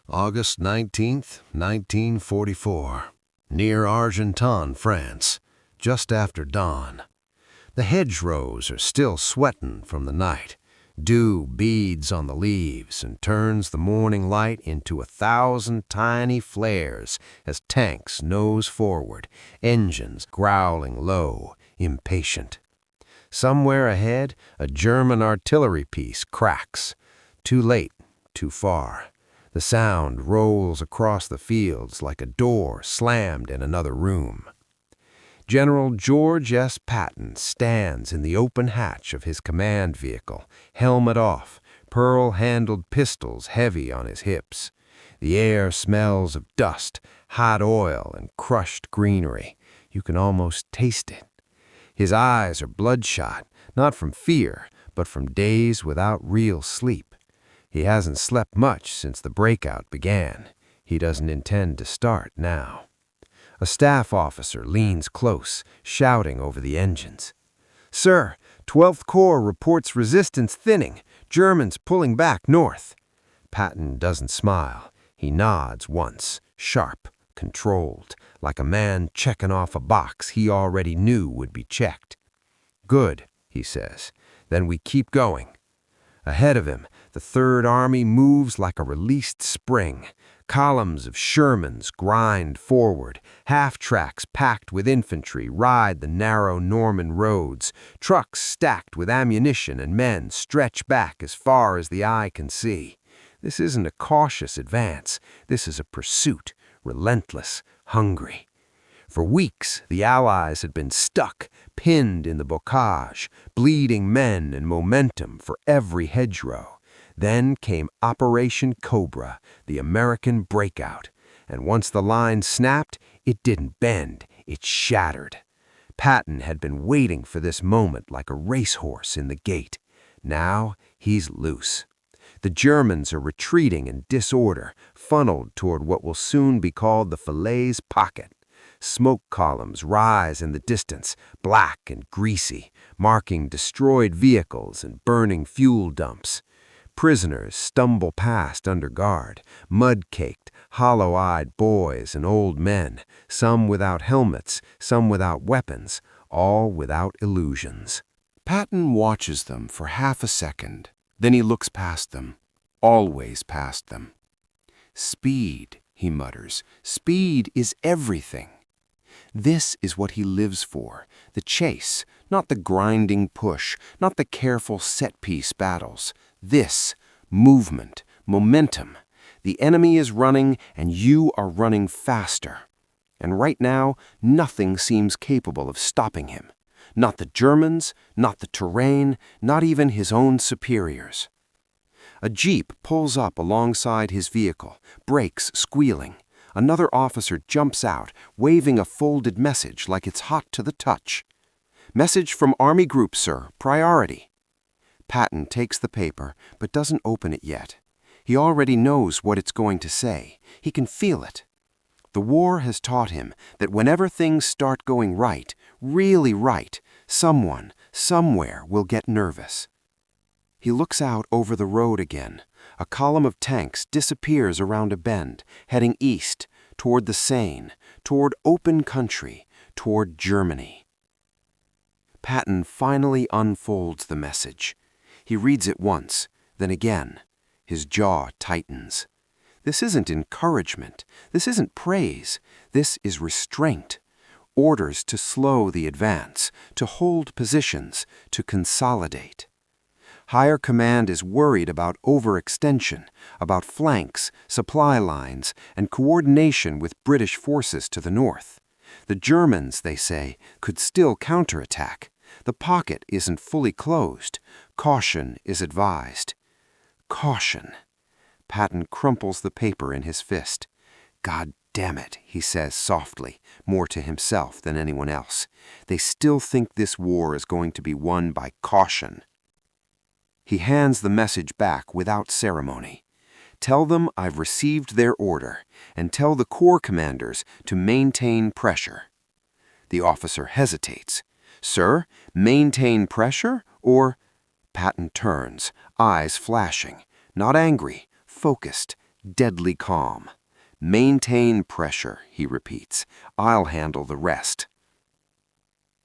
August 19th, 1944. Near Argentan, France, just after dawn. The hedgerows are still sweating from the night. Dew beads on the leaves and turns the morning light into 1,000 tiny flares as tanks nose forward, engines growling low, impatient. Somewhere ahead, a German artillery piece cracks. Too late, too far. The sound rolls across the fields like a door slammed in another room. General George S. Patton stands in the open hatch of his command vehicle, helmet off, pearl-handled pistols heavy on his hips. The air smells of dust, hot oil, and crushed greenery. You can almost taste it. His eyes are bloodshot, not from fear, but from days without real sleep. He hasn't slept much since the breakout began. He doesn't intend to start now. A staff officer leans close, shouting over the engines. "Sir, 12th Corps reports resistance thinning. Germans pulling back north." Patton doesn't smile. He nods once, sharp, controlled, like a man checking off a box he already knew would be checked. "Good," he says. "Then we keep going." Ahead of him, the Third Army moves like a released spring. Columns of Shermans grind forward. Half-tracks packed with infantry ride the narrow Norman roads. Trucks stacked with ammunition and men stretch back as far as the eye can see. This isn't a cautious advance. This is a pursuit, relentless, hungry. For weeks, the Allies had been stuck, pinned in the bocage, bleeding men and momentum for every hedgerow. Then came Operation Cobra, the American breakout. And once the line snapped, it didn't bend, it shattered. Patton had been waiting for this moment like a racehorse in the gate. Now he's loose. The Germans are retreating in disorder, funneled toward what will soon be called the Falaise Pocket. Smoke columns rise in the distance, black and greasy, marking destroyed vehicles and burning fuel dumps. Prisoners stumble past under guard, mud-caked, hollow-eyed boys and old men, some without helmets, some without weapons, all without illusions. Patton watches them for half a second, then he looks past them, always past them. "Speed," he mutters, "speed is everything." This is what he lives for, the chase, not the grinding push, not the careful set-piece battles. This, movement, momentum. The enemy is running and you are running faster. And right now, nothing seems capable of stopping him. Not the Germans, not the terrain, not even his own superiors. A jeep pulls up alongside his vehicle, brakes squealing. Another officer jumps out, waving a folded message like it's hot to the touch. "Message from Army Group, sir. Priority." Patton takes the paper, but doesn't open it yet. He already knows what it's going to say. He can feel it. The war has taught him that whenever things start going right, really right, someone, somewhere will get nervous. He looks out over the road again. A column of tanks disappears around a bend, heading east, toward the Seine, toward open country, toward Germany. Patton finally unfolds the message. He reads it once, then again. His jaw tightens. This isn't encouragement. This isn't praise. This is restraint. Orders to slow the advance, to hold positions, to consolidate. Higher command is worried about overextension, about flanks, supply lines, and coordination with British forces to the north. The Germans, they say, could still counterattack. The pocket isn't fully closed. Caution is advised. Caution. Patton crumples the paper in his fist. "God damn it," he says softly, more to himself than anyone else. They still think this war is going to be won by caution. He hands the message back without ceremony. "Tell them I've received their order, and tell the Corps commanders to maintain pressure." The officer hesitates. "Sir, maintain pressure, or—" Patton turns, eyes flashing, not angry, focused, deadly calm. "Maintain pressure," he repeats. "I'll handle the rest."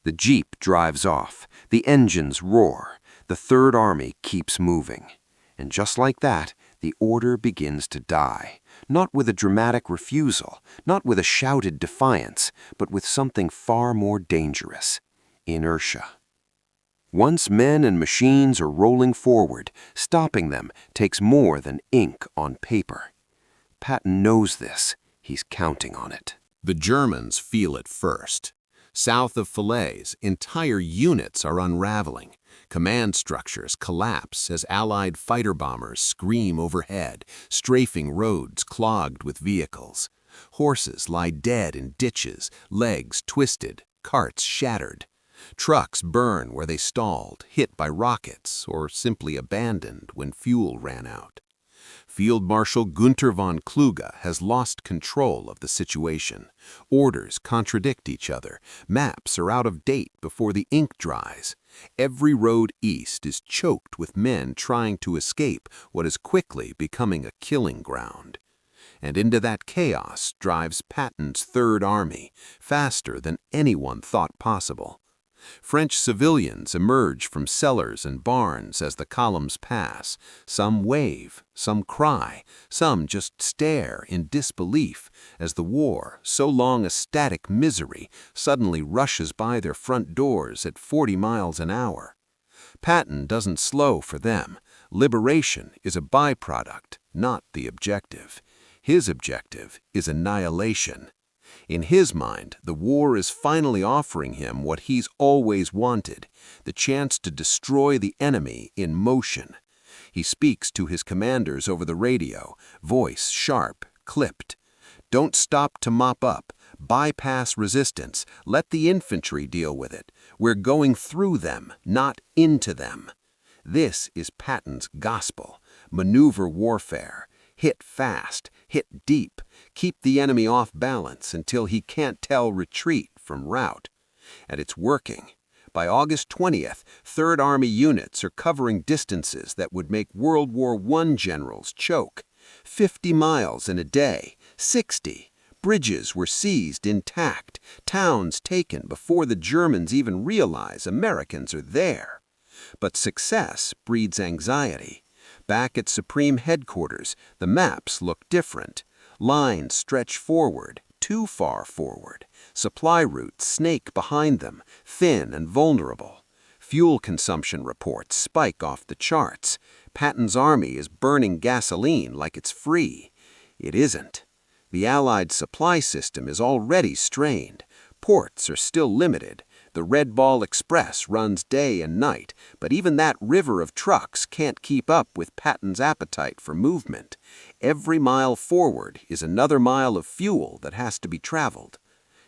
The jeep drives off. The engines roar. The Third Army keeps moving. And just like that, the order begins to die. Not with a dramatic refusal, not with a shouted defiance, but with something far more dangerous: inertia. Once men and machines are rolling forward, stopping them takes more than ink on paper. Patton knows this. He's counting on it. The Germans feel it first. South of Falaise, entire units are unraveling. Command structures collapse as Allied fighter bombers scream overhead, strafing roads clogged with vehicles. Horses lie dead in ditches, legs twisted, carts shattered. Trucks burn where they stalled, hit by rockets, or simply abandoned when fuel ran out. Field Marshal Gunther von Kluge has lost control of the situation. Orders contradict each other. Maps are out of date before the ink dries. Every road east is choked with men trying to escape what is quickly becoming a killing ground. And into that chaos drives Patton's Third Army, faster than anyone thought possible. French civilians emerge from cellars and barns as the columns pass. Some wave, some cry, some just stare in disbelief as the war, so long a static misery, suddenly rushes by their front doors at 40 miles an hour. Patton doesn't slow for them. Liberation is a byproduct, not the objective. His objective is annihilation. In his mind, the war is finally offering him what he's always wanted, the chance to destroy the enemy in motion. He speaks to his commanders over the radio, voice sharp, clipped. "Don't stop to mop up. Bypass resistance. Let the infantry deal with it. We're going through them, not into them." This is Patton's gospel, maneuver warfare. Hit fast, hit deep, keep the enemy off balance until he can't tell retreat from rout. And it's working. By August 20th, Third Army units are covering distances that would make World War I generals choke. 50 miles in a day, 60. Bridges were seized intact, towns taken before the Germans even realize Americans are there. But success breeds anxiety. Back at Supreme Headquarters, the maps look different. Lines stretch forward, too far forward. Supply routes snake behind them, thin and vulnerable. Fuel consumption reports spike off the charts. Patton's army is burning gasoline like it's free. It isn't. The Allied supply system is already strained. Ports are still limited. The Red Ball Express runs day and night, but even that river of trucks can't keep up with Patton's appetite for movement. Every mile forward is another mile of fuel that has to be traveled.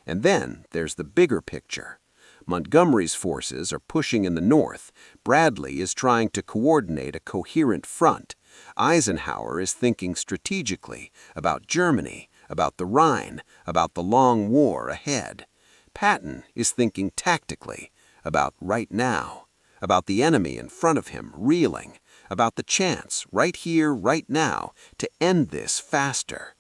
And then there's the bigger picture. Montgomery's forces are pushing in the north. Bradley is trying to coordinate a coherent front. Eisenhower is thinking strategically about Germany, about the Rhine, about the long war ahead. Patton is thinking tactically about right now, about the enemy in front of him reeling, about the chance right here, right now, to end this faster.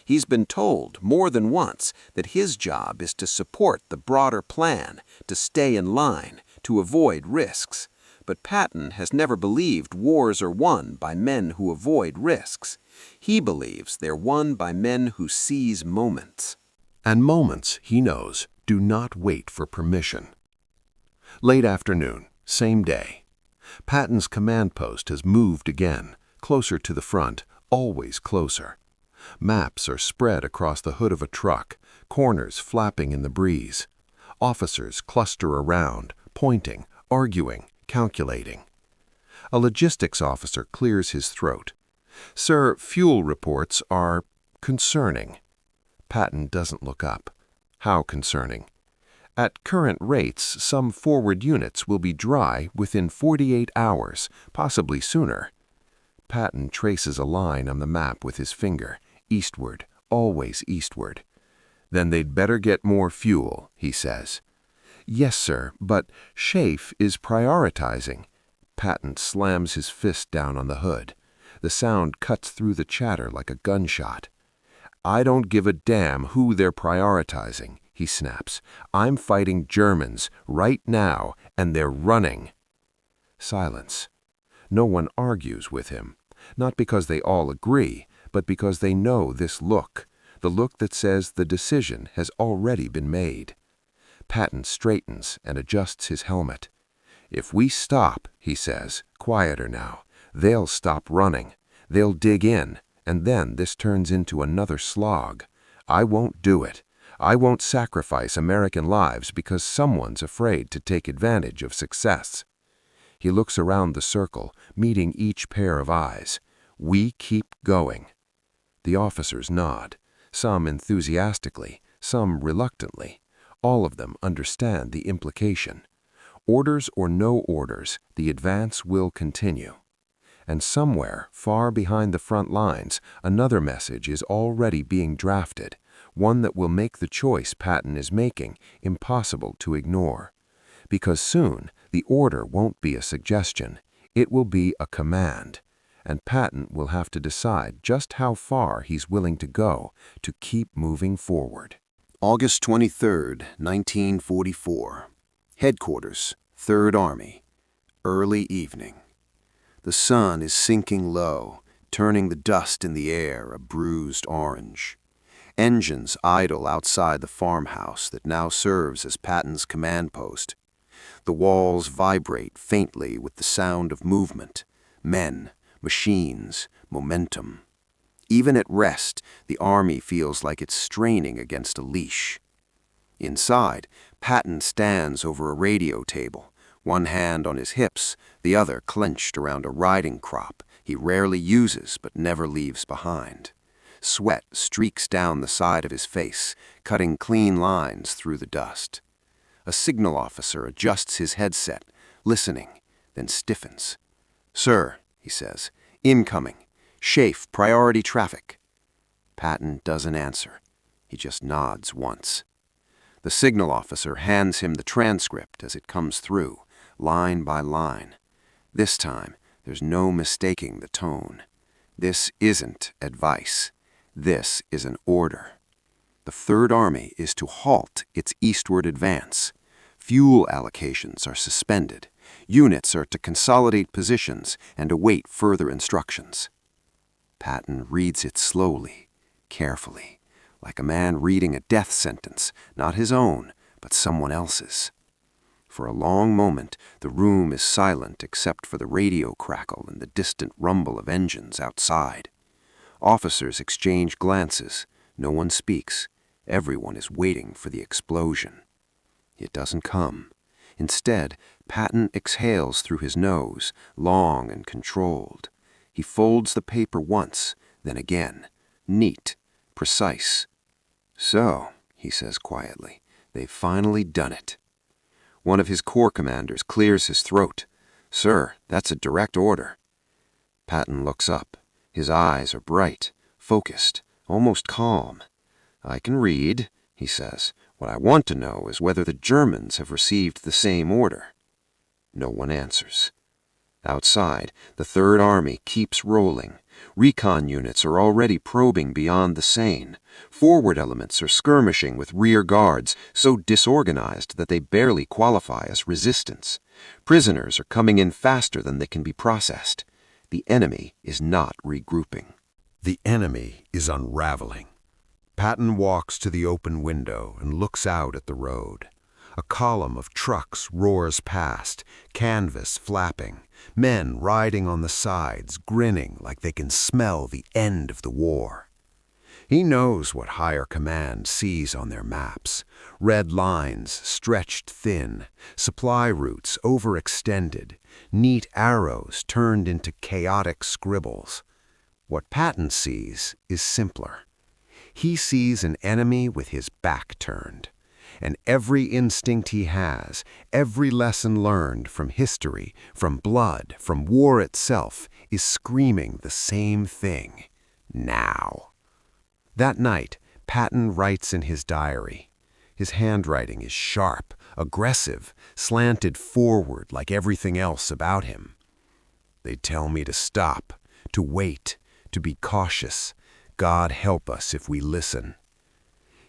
He's been told more than once that his job is to support the broader plan, to stay in line, to avoid risks. But Patton has never believed wars are won by men who avoid risks. He believes they're won by men who seize moments. And moments, he knows, do not wait for permission. Late afternoon, same day. Patton's command post has moved again, closer to the front, always closer. Maps are spread across the hood of a truck, corners flapping in the breeze. Officers cluster around, pointing, arguing, calculating. A logistics officer clears his throat. "Sir, fuel reports are concerning." Patton doesn't look up. How concerning? "At current rates, some forward units will be dry within 48 hours, possibly sooner." Patton traces a line on the map with his finger, eastward, always eastward. "Then they'd better get more fuel," he says. "Yes, sir, but Schaeff is prioritizing." Patton slams his fist down on the hood. The sound cuts through the chatter like a gunshot. "I don't give a damn who they're prioritizing," he snaps. "I'm fighting Germans right now, and they're running." Silence. No one argues with him, not because they all agree, but because they know this look, the look that says the decision has already been made. Patton straightens and adjusts his helmet. "If we stop," he says, quieter now, "they'll stop running. They'll dig in, and then this turns into another slog. I won't do it. I won't sacrifice American lives because someone's afraid to take advantage of success." He looks around the circle, meeting each pair of eyes. "We keep going." The officers nod, some enthusiastically, some reluctantly. All of them understand the implication. Orders or no orders, the advance will continue. And somewhere, far behind the front lines, another message is already being drafted, one that will make the choice Patton is making impossible to ignore. Because soon, the order won't be a suggestion, it will be a command, and Patton will have to decide just how far he's willing to go to keep moving forward. August 23, 1944. Headquarters, 3rd Army. Early evening. The sun is sinking low, turning the dust in the air a bruised orange. Engines idle outside the farmhouse that now serves as Patton's command post. The walls vibrate faintly with the sound of movement, men, machines, momentum. Even at rest, the Army feels like it's straining against a leash. Inside, Patton stands over a radio table, one hand on his hips, the other clenched around a riding crop he rarely uses but never leaves behind. Sweat streaks down the side of his face, cutting clean lines through the dust. A signal officer adjusts his headset, listening, then stiffens. "Sir," he says, "incoming. Chafe, priority traffic." Patton doesn't answer. He just nods once. The signal officer hands him the transcript as it comes through, line by line. This time, there's no mistaking the tone. This isn't advice. This is an order. The 3rd Army is to halt its eastward advance. Fuel allocations are suspended. Units are to consolidate positions and await further instructions. Patton reads it slowly, carefully, like a man reading a death sentence, not his own, but someone else's. For a long moment, the room is silent except for the radio crackle and the distant rumble of engines outside. Officers exchange glances. No one speaks. Everyone is waiting for the explosion. It doesn't come. Instead, Patton exhales through his nose, long and controlled. He folds the paper once, then again. Neat, precise. "So," he says quietly, "they've finally done it." One of his corps commanders clears his throat. "Sir, that's a direct order." Patton looks up. His eyes are bright, focused, almost calm. "I can read," he says. "What I want to know is whether the Germans have received the same order." No one answers. Outside, the 3rd Army keeps rolling. Recon units are already probing beyond the Seine. Forward elements are skirmishing with rear guards, so disorganized that they barely qualify as resistance. Prisoners are coming in faster than they can be processed. The enemy is not regrouping. The enemy is unraveling. Patton walks to the open window and looks out at the road. A column of trucks roars past, canvas flapping, men riding on the sides, grinning like they can smell the end of the war. He knows what higher command sees on their maps: red lines stretched thin, supply routes overextended, neat arrows turned into chaotic scribbles. What Patton sees is simpler. He sees an enemy with his back turned. And every instinct he has, every lesson learned from history, from blood, from war itself, is screaming the same thing: now. That night, Patton writes in his diary. His handwriting is sharp, aggressive, slanted forward like everything else about him. "They tell me to stop, to wait, to be cautious. God help us if we listen.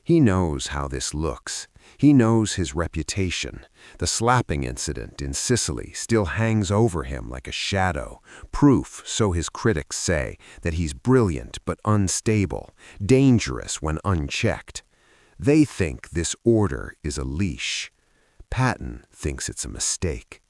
He knows how this looks. He knows his reputation. The slapping incident in Sicily still hangs over him like a shadow, proof, so his critics say, that he's brilliant but unstable, dangerous when unchecked. They think this order is a leash. Patton thinks it's a mistake.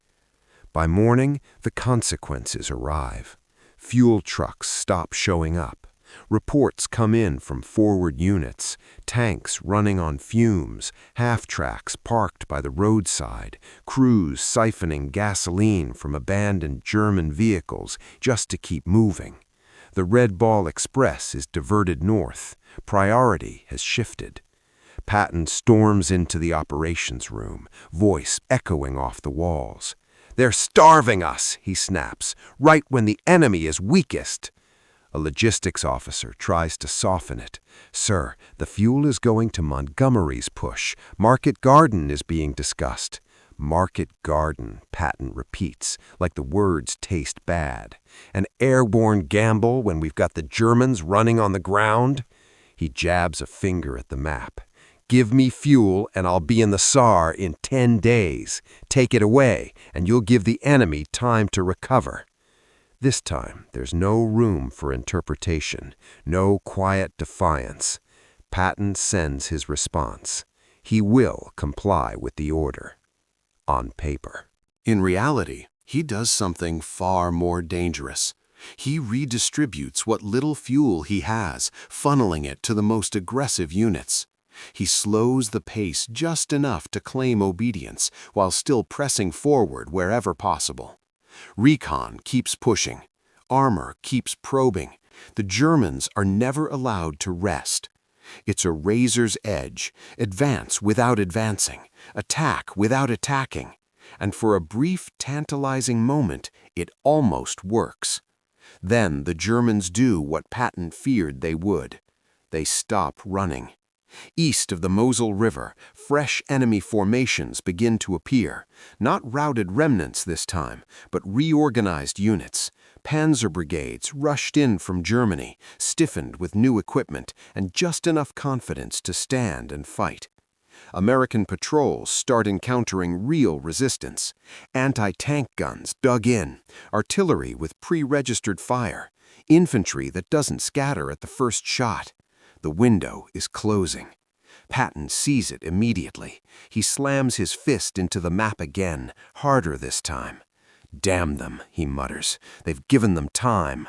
By morning, the consequences arrive. Fuel trucks stop showing up. Reports come in from forward units, tanks running on fumes, half-tracks parked by the roadside, crews siphoning gasoline from abandoned German vehicles just to keep moving. The Red Ball Express is diverted north. Priority has shifted. Patton storms into the operations room, voice echoing off the walls. "They're starving us," he snaps, "right when the enemy is weakest." A logistics officer tries to soften it. "Sir, the fuel is going to Montgomery's push. Market Garden is being discussed." "Market Garden," Patton repeats, like the words taste bad. "An airborne gamble when we've got the Germans running on the ground?" He jabs a finger at the map. "Give me fuel and I'll be in the Saar in 10 days. Take it away and you'll give the enemy time to recover." This time, there's no room for interpretation, no quiet defiance. Patton sends his response. He will comply with the order. On paper. In reality, he does something far more dangerous. He redistributes what little fuel he has, funneling it to the most aggressive units. He slows the pace just enough to claim obedience while still pressing forward wherever possible. Recon keeps pushing. Armor keeps probing. The Germans are never allowed to rest. It's a razor's edge, advance without advancing, attack without attacking. And for a brief, tantalizing moment, it almost works. Then the Germans do what Patton feared they would. They stop running. East of the Mosel River, fresh enemy formations begin to appear. Not routed remnants this time, but reorganized units. Panzer brigades rushed in from Germany, stiffened with new equipment and just enough confidence to stand and fight. American patrols start encountering real resistance. Anti-tank guns dug in, artillery with pre-registered fire, infantry that doesn't scatter at the first shot. The window is closing. Patton sees it immediately. He slams his fist into the map again, harder this time. "Damn them," he mutters. "They've given them time."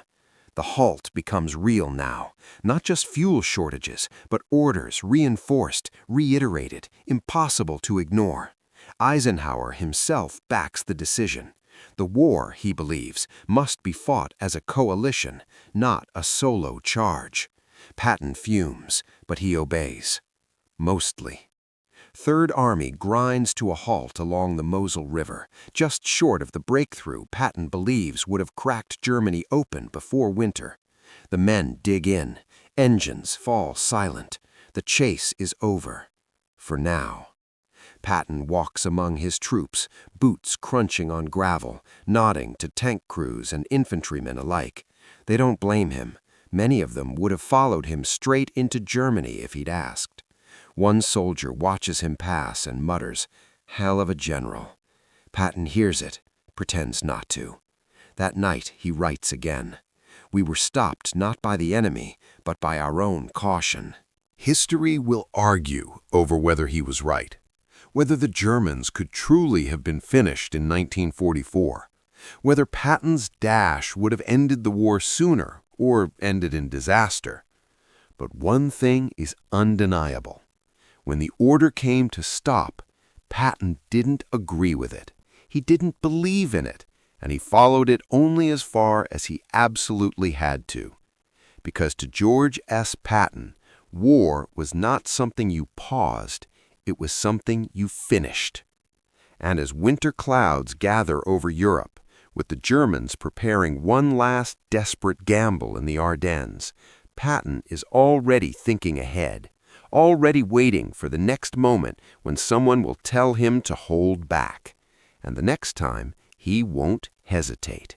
The halt becomes real now. Not just fuel shortages, but orders reinforced, reiterated, impossible to ignore. Eisenhower himself backs the decision. The war, he believes, must be fought as a coalition, not a solo charge. Patton fumes, but he obeys. Mostly. Third Army grinds to a halt along the Mosel River, just short of the breakthrough Patton believes would have cracked Germany open before winter. The men dig in. Engines fall silent. The chase is over. For now. Patton walks among his troops, boots crunching on gravel, nodding to tank crews and infantrymen alike. They don't blame him. Many of them would have followed him straight into Germany if he'd asked. One soldier watches him pass and mutters, "Hell of a general." Patton hears it, pretends not to. That night he writes again. "We were stopped not by the enemy, but by our own caution." History will argue over whether he was right, whether the Germans could truly have been finished in 1944, whether Patton's dash would have ended the war sooner or ended in disaster. But one thing is undeniable. When the order came to stop, Patton didn't agree with it. He didn't believe in it, and he followed it only as far as he absolutely had to. Because to George S. Patton, war was not something you paused, it was something you finished. And as winter clouds gather over Europe, with the Germans preparing one last desperate gamble in the Ardennes, Patton is already thinking ahead, already waiting for the next moment when someone will tell him to hold back. And the next time, he won't hesitate.